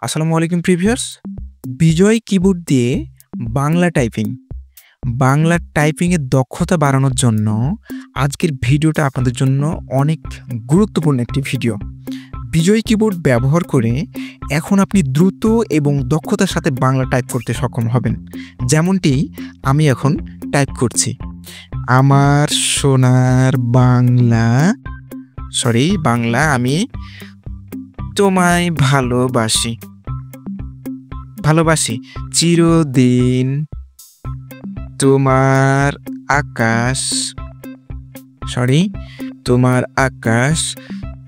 আসসালামু আলাইকুম প্রিভিয়ার্স। বিজয় কিবোর্ড দিয়ে বাংলা টাইপিংয়ের দক্ষতা বাড়ানোর জন্য আজকের ভিডিওটা আপনাদের জন্য অনেক গুরুত্বপূর্ণ একটি ভিডিও। বিজয় কিবোর্ড ব্যবহার করে এখন আপনি দ্রুত এবং দক্ষতার সাথে বাংলা টাইপ করতে সক্ষম হবেন। যেমনটি আমি এখন টাইপ করছি। আমার সোনার বাংলা আমি তোমায় ভালোবাসি চিরদিন। তোমার আকাশ,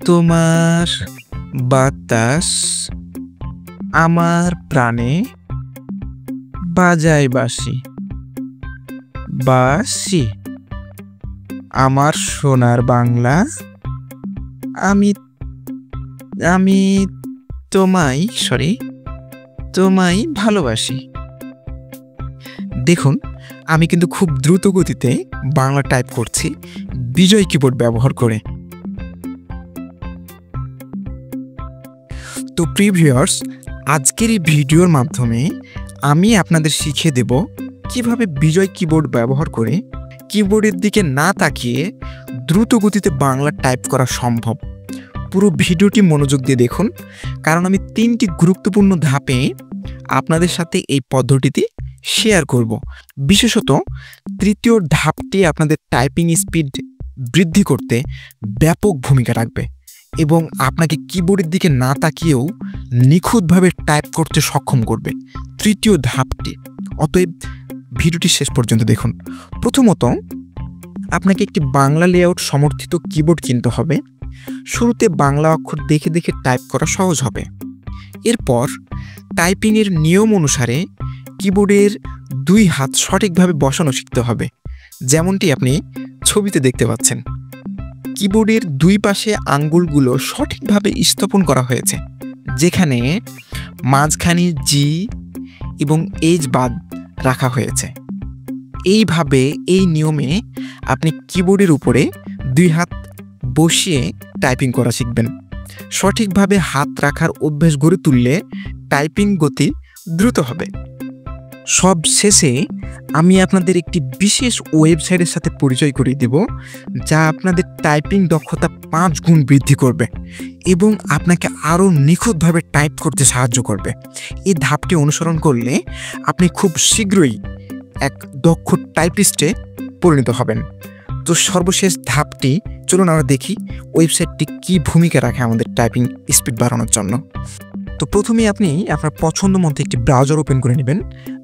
তোমার বাতাস আমার প্রাণে বাজায় বাঁশি। আমার সোনার বাংলা আমি তোমায় ভালোবাসি। দেখুন, আমি কিন্তু খুব দ্রুত গতিতে বাংলা টাইপ করছি বিজয় কিবোর্ড ব্যবহার করে। তো প্রিভিয়ার্স, আজকের এই ভিডিওর মাধ্যমে আমি আপনাদের শিখিয়ে দেব কিভাবে বিজয় কিবোর্ড ব্যবহার করে কিবোর্ডের দিকে না তাকিয়ে দ্রুত গতিতে বাংলা টাইপ করা সম্ভব। পুরো ভিডিওটি মনোযোগ দিয়ে দেখুন, কারণ আমি 3টি গুরুত্বপূর্ণ ধাপে আপনাদের সাথে এই পদ্ধতিটি শেয়ার করব। বিশেষত তৃতীয় ধাপটি আপনাদের টাইপিং স্পিড বৃদ্ধি করতে ব্যাপক ভূমিকা রাখবে এবং আপনাকে কিবোর্ডের দিকে না তাকিয়েও নিখুঁতভাবে টাইপ করতে সক্ষম করবে তৃতীয় ধাপটি। অতএব ভিডিওটি শেষ পর্যন্ত দেখুন। প্রথমত, আপনাকে একটি বাংলা লেআউট সমর্থিত কিবোর্ড কিনতে হবে। শুরুতে বাংলা অক্ষর দেখে দেখে টাইপ করা সহজ হবে। এরপর টাইপিংয়ের নিয়ম অনুসারে কিবোর্ডের 2 হাত সঠিকভাবে বসানো শিখতে হবে, যেমনটি আপনি ছবিতে দেখতে পাচ্ছেন। কিবোর্ডের 2 পাশে আঙ্গুলগুলো সঠিকভাবে স্থাপন করা হয়েছে, যেখানে মাঝখানে জি এবং এইচ বাদ রাখা হয়েছে। এইভাবে এই নিয়মে আপনি কিবোর্ডের উপরে 2 হাত বসিয়ে টাইপিং করা শিখবেন। সঠিকভাবে হাত রাখার অভ্যাস গড়ে তুললে টাইপিং গতি দ্রুত হবে। সব শেষে আমি আপনাদের একটি বিশেষ ওয়েবসাইটের সাথে পরিচয় করিয়ে দেব, যা আপনাদের টাইপিং দক্ষতা 5 গুণ বৃদ্ধি করবে এবং আপনাকে আরও নিখুঁতভাবে টাইপ করতে সাহায্য করবে। এই ধাপটি অনুসরণ করলে আপনি খুব শীঘ্রই এক দক্ষ টাইপিস্টে পরিণত হবেন। তো সর্বশেষ ধাপটি চলুন আমরা দেখি ওয়েবসাইটটি কী ভূমিকা রাখে আমাদের টাইপিং স্পিড বাড়ানোর জন্য। তো প্রথমেই আপনি আপনার পছন্দ মতো একটি ব্রাউজার ওপেন করে নেবেন।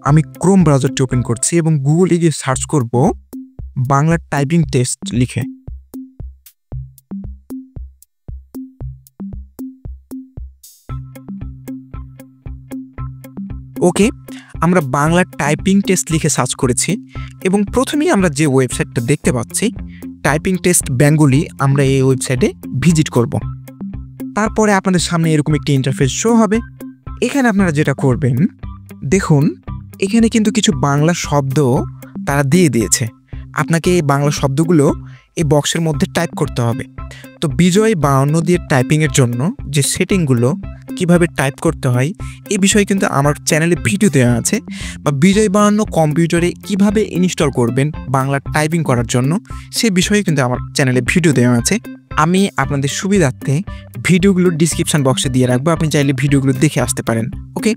আমি ক্রোম ব্রাউজারটি ওপেন করছি এবং গুগলে গিয়ে সার্চ করব বাংলা টাইপিং টেস্ট লিখে। ওকে, আমরা বাংলা টাইপিং টেস্ট লিখে সার্চ করেছি এবং প্রথমেই আমরা যে ওয়েবসাইটটা দেখতে পাচ্ছি টাইপিং টেস্ট বেঙ্গলি, আমরা এই ওয়েবসাইটে ভিজিট করব। তারপরে আপনাদের সামনে এরকম একটি ইন্টারফেস শো হবে। এখানে আপনারা যেটা করবেন, দেখুন এখানে কিন্তু কিছু বাংলা শব্দ তারা দিয়ে দিয়েছে। আপনাকে এই বাংলা শব্দগুলো এই বক্সের মধ্যে টাইপ করতে হবে। তো বিজয় 52 দিয়ে টাইপিংয়ের জন্য যে সেটিংগুলো কিভাবে টাইপ করতে হয় এই বিষয়ে কিন্তু আমার চ্যানেলে ভিডিও দেওয়া আছে, বা বিজয় 52 কম্পিউটারে কিভাবে ইনস্টল করবেন বাংলা টাইপিং করার জন্য সে বিষয়ে কিন্তু আমার চ্যানেলে ভিডিও দেওয়া আছে। আমি আপনাদের সুবিধার্থে ভিডিওগুলো ডিসক্রিপশান বক্সে দিয়ে রাখবো, আপনি চাইলে ভিডিওগুলো দেখে আসতে পারেন। ওকে,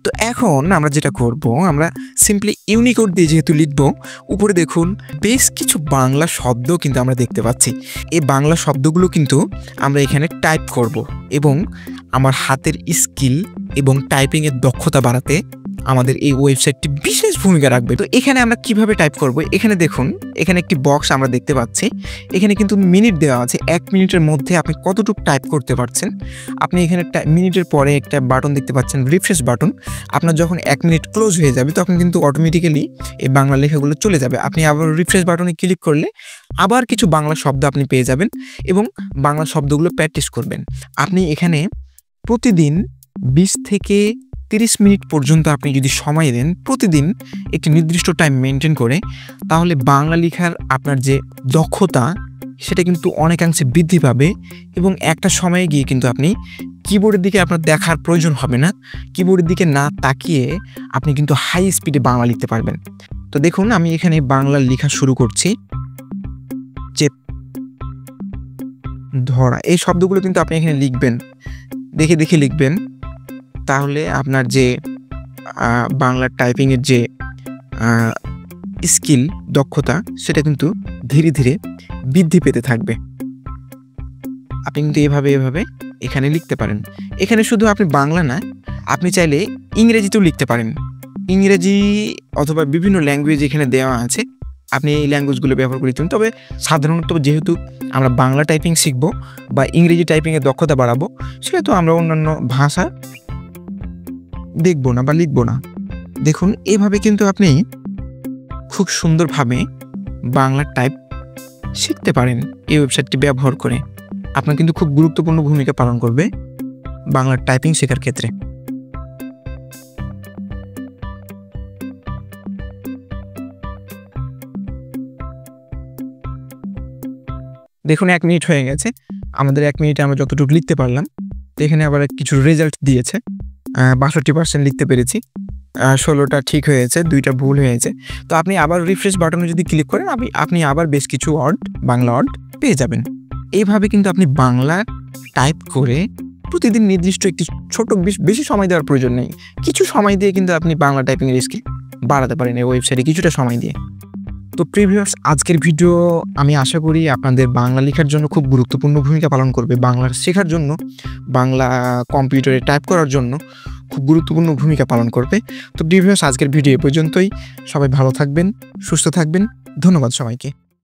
তো এখন আমরা যেটা করব, আমরা সিম্পলি ইউনিকোড দিয়ে যেহেতু লিখব, উপরে দেখুন বেশ কিছু বাংলা শব্দ কিন্তু আমরা দেখতে পাচ্ছি। এই বাংলা শব্দগুলো কিন্তু আমরা এখানে টাইপ করব এবং আমার হাতের স্কিল এবং টাইপিংয়ের দক্ষতা বাড়াতে আমাদের এই ওয়েবসাইটটি বিশেষ ভূমিকা রাখবে। তো এখানে আমরা কিভাবে টাইপ করব, এখানে দেখুন এখানে একটি বক্স আমরা দেখতে পাচ্ছি। এখানে কিন্তু মিনিট দেওয়া আছে, 1 মিনিটের মধ্যে আপনি কতটুকু টাইপ করতে পারছেন। আপনি এখানে মিনিটের পরে একটা বাটন দেখতে পাচ্ছেন, রিফ্রেশ বাটন। আপনার যখন 1 মিনিট ক্লোজ হয়ে যাবে তখন কিন্তু অটোমেটিক্যালি এই বাংলা লেখাগুলো চলে যাবে। আপনি আবার রিফ্রেশ বাটনে ক্লিক করলে আবার কিছু বাংলা শব্দ আপনি পেয়ে যাবেন এবং বাংলা শব্দগুলো প্র্যাকটিস করবেন। আপনি এখানে প্রতিদিন 20 থেকে 30 মিনিট পর্যন্ত আপনি যদি সময় দেন, প্রতিদিন একটি নির্দিষ্ট টাইম মেনটেন করে, তাহলে বাংলা লেখার আপনার যে দক্ষতা সেটা কিন্তু অনেকাংশে বৃদ্ধি পাবে এবং একটা সময়ে গিয়ে কিন্তু আপনি কিবোর্ডের দিকে আপনার দেখার প্রয়োজন হবে না। কিবোর্ডের দিকে না তাকিয়ে আপনি কিন্তু হাই স্পিডে বাংলা লিখতে পারবেন। তো দেখুন আমি এখানে বাংলা লেখা শুরু করছি। যে ধরা এই শব্দগুলো কিন্তু আপনি এখানে লিখবেন, দেখে দেখে লিখবেন। তাহলে আপনার যে বাংলা টাইপিংয়ের যে স্কিল, দক্ষতা, সেটা কিন্তু ধীরে ধীরে বৃদ্ধি পেতে থাকবে। আপনি কিন্তু এভাবে এখানে লিখতে পারেন। এখানে শুধু আপনি বাংলা না, আপনি চাইলে ইংরেজিতেও লিখতে পারেন। ইংরেজি অথবা বিভিন্ন ল্যাঙ্গুয়েজ এখানে দেওয়া আছে, আপনি এই ল্যাঙ্গুয়েজগুলো ব্যবহার করে লিখতে পারেন। তবে সাধারণত যেহেতু আমরা বাংলা টাইপিং শিখবো বা ইংরেজি টাইপিংয়ের দক্ষতা বাড়াবো, সেহেতু আমরা অন্যান্য ভাষা দেখবো না বা লিখবো না। দেখুন এভাবে কিন্তু আপনি খুব সুন্দরভাবে বাংলা টাইপ শিখতে পারেন। এই ওয়েবসাইটটি ব্যবহার করে আপনার কিন্তু খুব গুরুত্বপূর্ণ ভূমিকা পালন করবে বাংলা টাইপিং শেখার ক্ষেত্রে। দেখুন 1 মিনিট হয়ে গেছে। আমাদের 1 মিনিটে আমরা যতটুকু লিখতে পারলাম। তো এখানে আবার কিছু রেজাল্ট দিয়েছে। 62% লিখতে পেরেছি, 16টা ঠিক হয়েছে, 2টা ভুল হয়েছে। তো আপনি আবার রিফ্রেশ বাটনে যদি ক্লিক করেন আপনি আবার বেশ কিছু বাংলা ওয়ার্ড পেয়ে যাবেন। এইভাবে কিন্তু আপনি বাংলা টাইপ করে প্রতিদিন নির্দিষ্ট একটি ছোট, বেশি সময় দেওয়ার প্রয়োজন নেই। কিছু সময় দিয়ে কিন্তু আপনি বাংলা টাইপিংয়ের স্কিল বাড়াতে পারেন এই ওয়েবসাইটে কিছুটা সময় দিয়ে। তো প্রিভিয়াস আজকের ভিডিও আমি আশা করি আপনাদের বাংলা লেখার জন্য খুব গুরুত্বপূর্ণ ভূমিকা পালন করবে। বাংলা শেখার জন্য, বাংলা কম্পিউটারে টাইপ করার জন্য খুব গুরুত্বপূর্ণ ভূমিকা পালন করবে। তো প্রিভিয়াস আজকের ভিডিও এ পর্যন্তই। সবাই ভালো থাকবেন, সুস্থ থাকবেন। ধন্যবাদ সবাইকে।